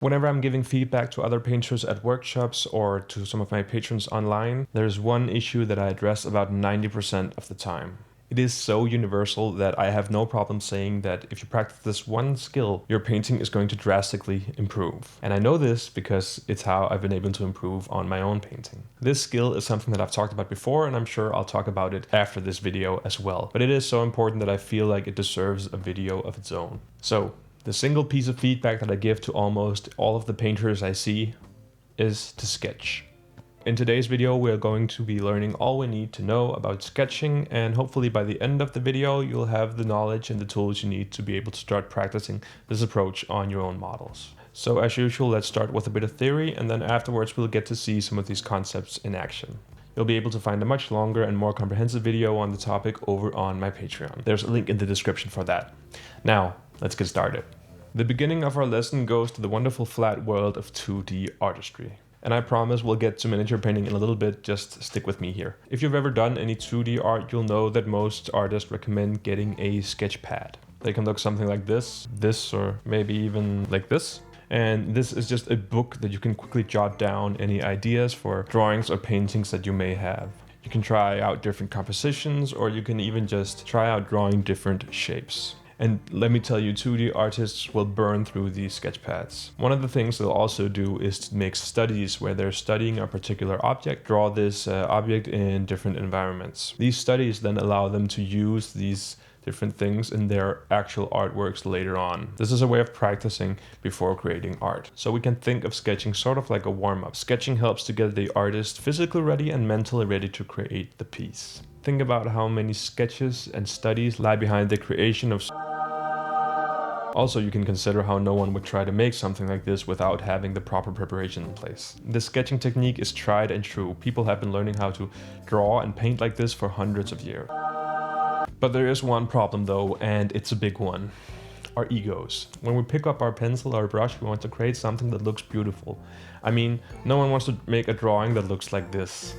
Whenever I'm giving feedback to other painters at workshops or to some of my patrons online, there's one issue that I address about 90% of the time. It is so universal that I have no problem saying that if you practice this one skill, your painting is going to drastically improve. And I know this because it's how I've been able to improve on my own painting. This skill is something that I've talked about before, and I'm sure I'll talk about it after this video as well. But it is so important that I feel like it deserves a video of its own. So, the single piece of feedback that I give to almost all of the painters I see is to sketch. In today's video, we are going to be learning all we need to know about sketching, and hopefully by the end of the video, you'll have the knowledge and the tools you need to be able to start practicing this approach on your own models. So as usual, let's start with a bit of theory, and then afterwards we'll get to see some of these concepts in action. You'll be able to find a much longer and more comprehensive video on the topic over on my Patreon. There's a link in the description for that. Now, let's get started. The beginning of our lesson goes to the wonderful flat world of 2D artistry. And I promise we'll get to miniature painting in a little bit, just stick with me here. If you've ever done any 2D art, you'll know that most artists recommend getting a sketch pad. They can look something like this, or maybe even like this. And this is just a book that you can quickly jot down any ideas for drawings or paintings that you may have. You can try out different compositions, or you can even just try out drawing different shapes. And let me tell you, 2D artists will burn through these sketch pads. One of the things they'll also do is to make studies where they're studying a particular object, draw this object in different environments. These studies then allow them to use these different things in their actual artworks later on. This is a way of practicing before creating art. So we can think of sketching sort of like a warm-up. Sketching helps to get the artist physically ready and mentally ready to create the piece. Think about how many sketches and studies lie behind the creation of. Also, you can consider how no one would try to make something like this without having the proper preparation in place. This sketching technique is tried and true. People have been learning how to draw and paint like this for hundreds of years. But there is one problem though, and it's a big one. Our egos. When we pick up our pencil or brush, we want to create something that looks beautiful. I mean, no one wants to make a drawing that looks like this.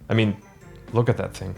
I mean, look at that thing.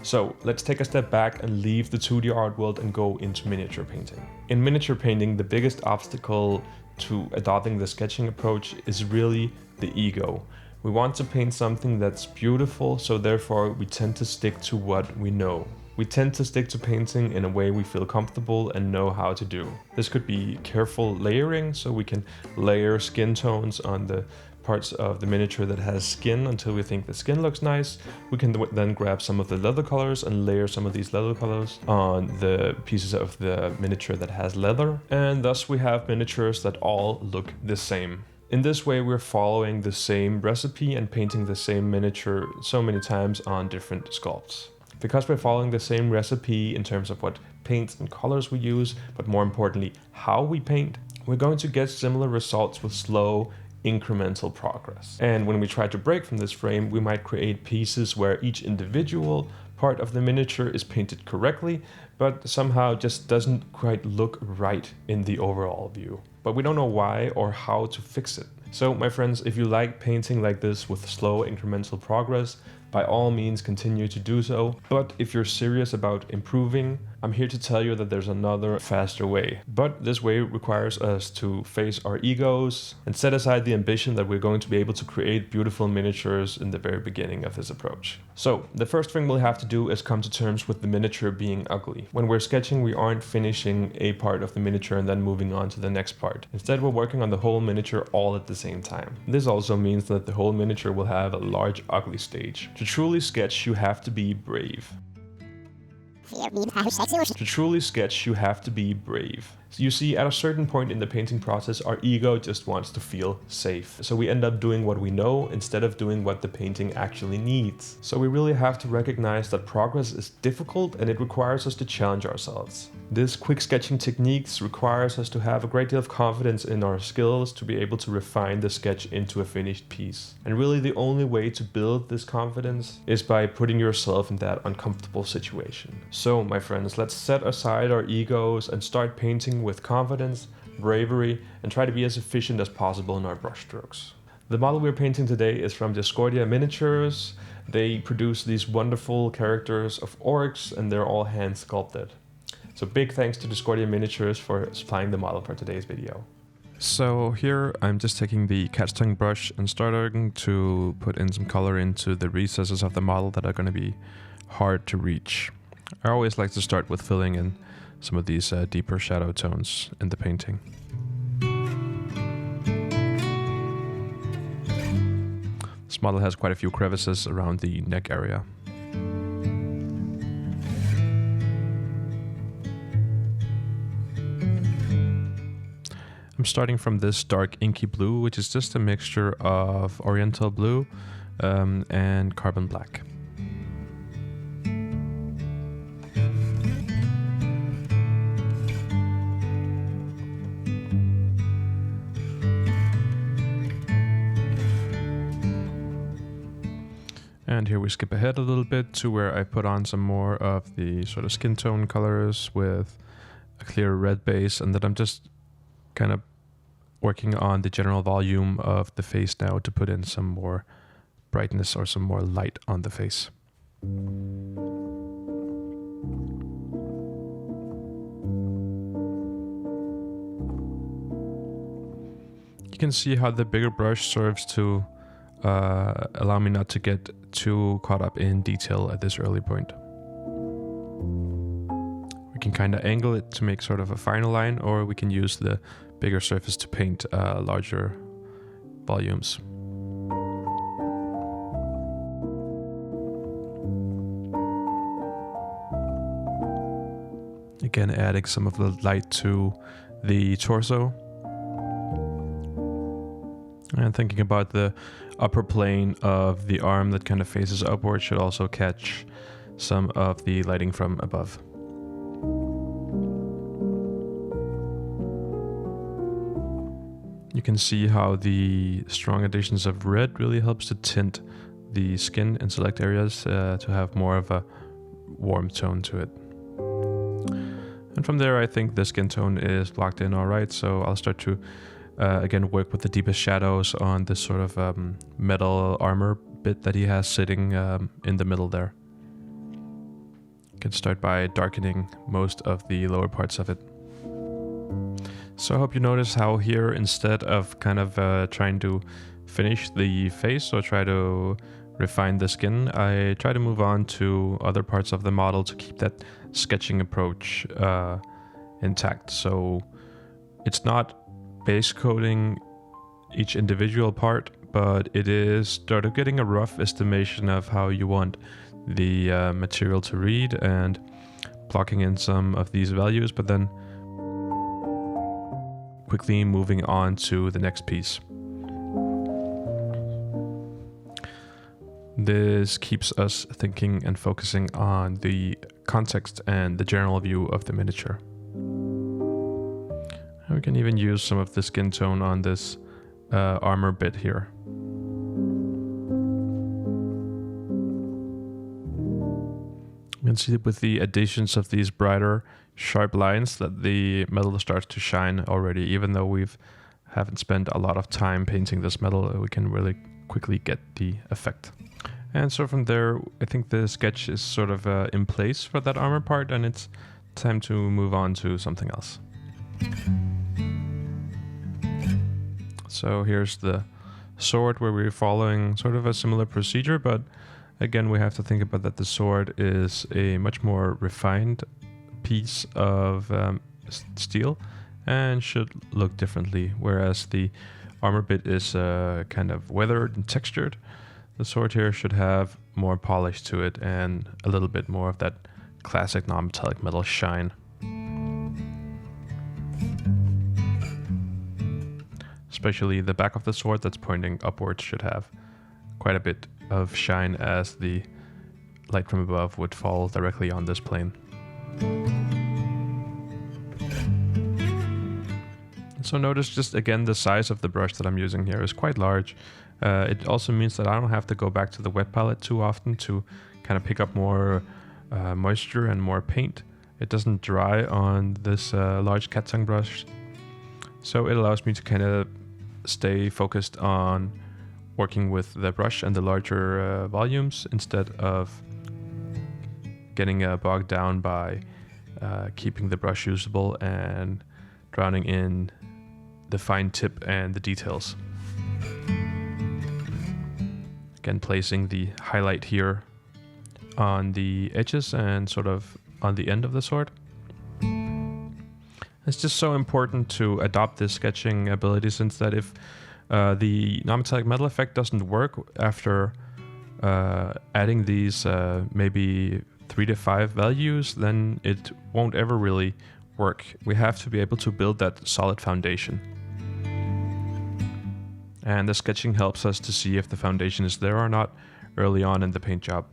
So let's take a step back and leave the 2D art world and go into miniature painting. In miniature painting, the biggest obstacle to adopting the sketching approach is really the ego. We want to paint something that's beautiful, so therefore we tend to stick to what we know. We tend to stick to painting in a way we feel comfortable and know how to do. This could be careful layering, so we can layer skin tones on the parts of the miniature that has skin until we think the skin looks nice. We can then grab some of the leather colors and layer some of these leather colors on the pieces of the miniature that has leather. And thus we have miniatures that all look the same. In this way, we're following the same recipe and painting the same miniature so many times on different sculpts. Because we're following the same recipe in terms of what paints and colors we use, but more importantly, how we paint, we're going to get similar results with slow, incremental progress. And when we try to break from this frame, we might create pieces where each individual part of the miniature is painted correctly, but somehow just doesn't quite look right in the overall view. But we don't know why or how to fix it. So my friends, if you like painting like this with slow incremental progress, by all means continue to do so. But if you're serious about improving, I'm here to tell you that there's another faster way. But this way requires us to face our egos and set aside the ambition that we're going to be able to create beautiful miniatures in the very beginning of this approach. So the first thing we'll have to do is come to terms with the miniature being ugly. When we're sketching, we aren't finishing a part of the miniature and then moving on to the next part. Instead, we're working on the whole miniature all at the same time. This also means that the whole miniature will have a large ugly stage. To truly sketch, you have to be brave. To truly sketch, you have to be brave. So you see, at a certain point in the painting process, our ego just wants to feel safe. So we end up doing what we know instead of doing what the painting actually needs. So we really have to recognize that progress is difficult and it requires us to challenge ourselves. This quick sketching techniques requires us to have a great deal of confidence in our skills to be able to refine the sketch into a finished piece. And really the only way to build this confidence is by putting yourself in that uncomfortable situation. So my friends, let's set aside our egos and start painting with confidence, bravery, and try to be as efficient as possible in our brushstrokes. The model we're painting today is from Discordia Miniatures. They produce these wonderful characters of orcs and they're all hand sculpted. So big thanks to Discordia Miniatures for supplying the model for today's video. So here I'm just taking the cat's tongue brush and starting to put in some color into the recesses of the model that are going to be hard to reach. I always like to start with filling in some of these deeper shadow tones in the painting. This model has quite a few crevices around the neck area. I'm starting from this dark inky blue, which is just a mixture of oriental blue and carbon black. And here we skip ahead a little bit to where I put on some more of the sort of skin tone colors with a clear red base, and then I'm just kind of working on the general volume of the face now to put in some more brightness or some more light on the face. You can see how the bigger brush serves to allow me not to get too caught up in detail at this early point. We can kind of angle it to make sort of a final line, or we can use the bigger surface to paint larger volumes. Again, adding some of the light to the torso. And thinking about the upper plane of the arm that kind of faces upward should also catch some of the lighting from above. You can see how the strong additions of red really helps to tint the skin in select areas to have more of a warm tone to it. And from there, I think the skin tone is locked in all right, so I'll start to again work with the deepest shadows on this sort of metal armor bit that he has sitting in the middle there. You can start by darkening most of the lower parts of it. So I hope you notice how here, instead of kind of trying to finish the face or try to refine the skin, I try to move on to other parts of the model to keep that sketching approach intact. So it's not base coating each individual part, but it is sort of getting a rough estimation of how you want the material to read and blocking in some of these values, but then quickly moving on to the next piece. This keeps us thinking and focusing on the context and the general view of the miniature. And we can even use some of the skin tone on this armor bit here. You can see with the additions of these brighter, sharp lines that the metal starts to shine already. Even though we haven't spent a lot of time painting this metal, we can really quickly get the effect. And so from there, I think the sketch is sort of in place for that armor part, and it's time to move on to something else. So here's the sword, where we're following sort of a similar procedure, but again, we have to think about that the sword is a much more refined piece of steel and should look differently, whereas the armor bit is kind of weathered and textured. The sword here should have more polish to it and a little bit more of that classic non-metallic metal shine. Especially the back of the sword that's pointing upwards should have quite a bit of shine, as the light from above would fall directly on this plane. So notice just again the size of the brush that I'm using here is quite large. It also means that I don't have to go back to the wet palette too often to kind of pick up more moisture and more paint. It doesn't dry on this large cat tongue brush, so it allows me to kind of stay focused on working with the brush and the larger volumes instead of getting bogged down by keeping the brush usable and drowning in the fine tip and the details. Again, placing the highlight here on the edges and sort of on the end of the sword. It's just so important to adopt this sketching ability, since that if the non-metallic metal effect doesn't work after adding these maybe 3 to 5 values, then it won't ever really work. We have to be able to build that solid foundation. And the sketching helps us to see if the foundation is there or not early on in the paint job.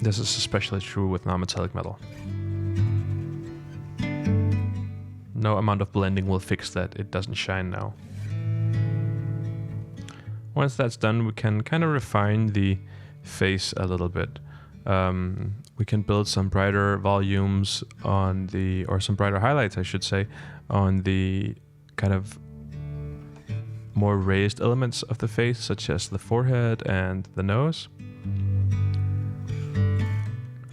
This is especially true with non-metallic metal. No amount of blending will fix that. It doesn't shine now. Once that's done, we can kind of refine the face a little bit. We can build some brighter volumes on the, or some brighter highlights, I should say, on the kind of more raised elements of the face, such as the forehead and the nose.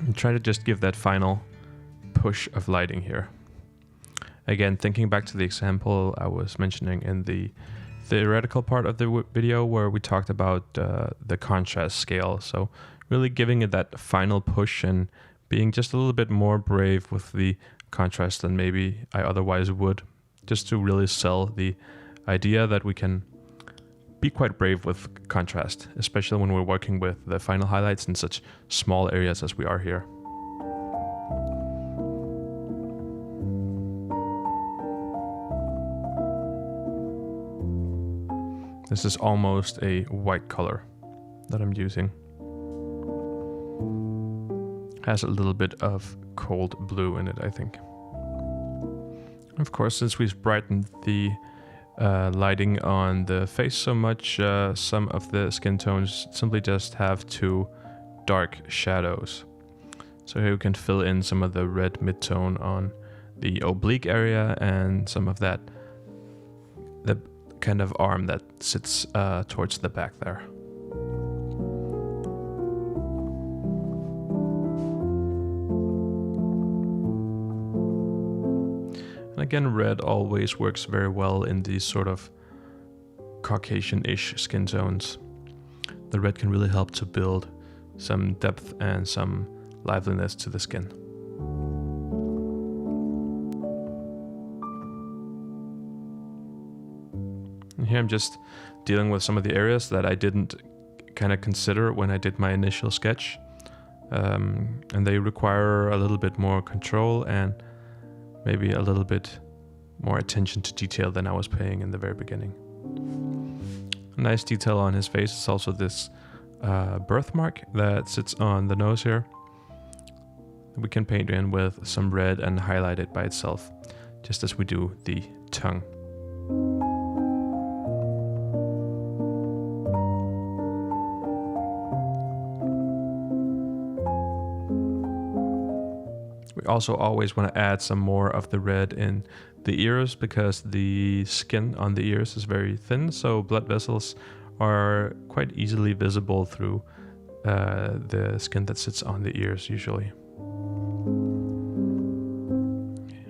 And try to just give that final push of lighting here. Again, thinking back to the example I was mentioning in the theoretical part of the video where we talked about the contrast scale. So really giving it that final push and being just a little bit more brave with the contrast than maybe I otherwise would, just to really sell the idea that we can be quite brave with contrast, especially when we're working with the final highlights in such small areas as we are here. This is almost a white color that I'm using. Has a little bit of cold blue in it, I think. Of course, since we've brightened the lighting on the face so much, some of the skin tones simply just have 2 dark shadows. So here we can fill in some of the red midtone on the oblique area and some of that, the kind of arm that sits towards the back there. And again, red always works very well in these sort of Caucasian-ish skin tones. The red can really help to build some depth and some liveliness to the skin. And here I'm just dealing with some of the areas that I didn't kind of consider when I did my initial sketch. And they require a little bit more control and maybe a little bit more attention to detail than I was paying in the very beginning. A nice detail on his face is also this birthmark that sits on the nose here. We can paint in with some red and highlight it by itself, just as we do the tongue. We also always want to add some more of the red in the ears, because the skin on the ears is very thin, so blood vessels are quite easily visible through the skin that sits on the ears usually.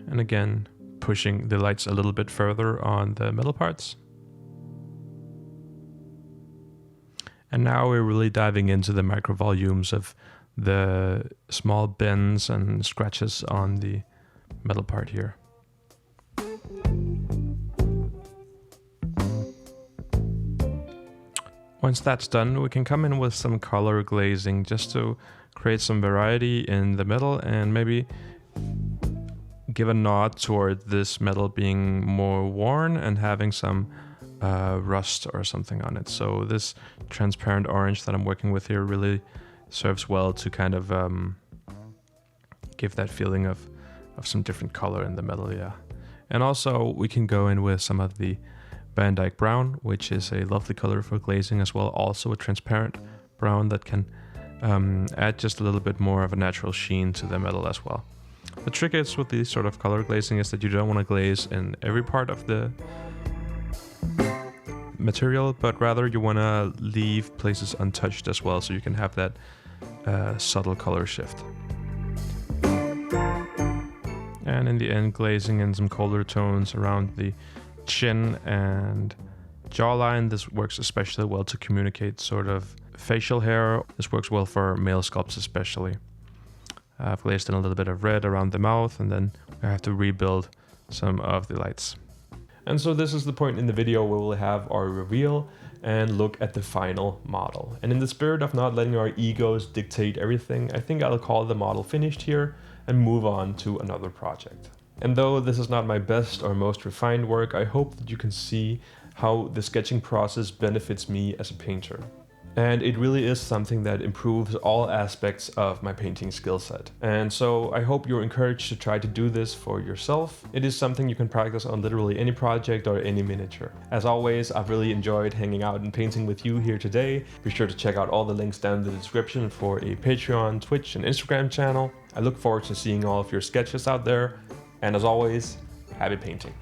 And again, pushing the lights a little bit further on the middle parts. And now we're really diving into the micro volumes of the small bends and scratches on the metal part here. Once that's done, we can come in with some color glazing just to create some variety in the metal and maybe give a nod toward this metal being more worn and having some rust or something on it. So this transparent orange that I'm working with here really serves well to kind of give that feeling of some different color in the metal, yeah. And also we can go in with some of the Van Dyke brown, which is a lovely color for glazing as well. Also a transparent brown that can add just a little bit more of a natural sheen to the metal as well. The trick is with these sort of color glazing is that you don't want to glaze in every part of the material, but rather you want to leave places untouched as well, so you can have that subtle color shift. And in the end, glazing in some colder tones around the chin and jawline. This works especially well to communicate sort of facial hair. This works well for male sculpts especially. I've glazed in a little bit of red around the mouth, and then I have to rebuild some of the lights. And so this is the point in the video where we'll have our reveal and look at the final model. And in the spirit of not letting our egos dictate everything, I think I'll call the model finished here and move on to another project. And though this is not my best or most refined work, I hope that you can see how the sketching process benefits me as a painter. And it really is something that improves all aspects of my painting skill set. And so I hope you're encouraged to try to do this for yourself. It is something you can practice on literally any project or any miniature. As always, I've really enjoyed hanging out and painting with you here today. Be sure to check out all the links down in the description for a Patreon, Twitch, and Instagram channel. I look forward to seeing all of your sketches out there. And as always, happy painting.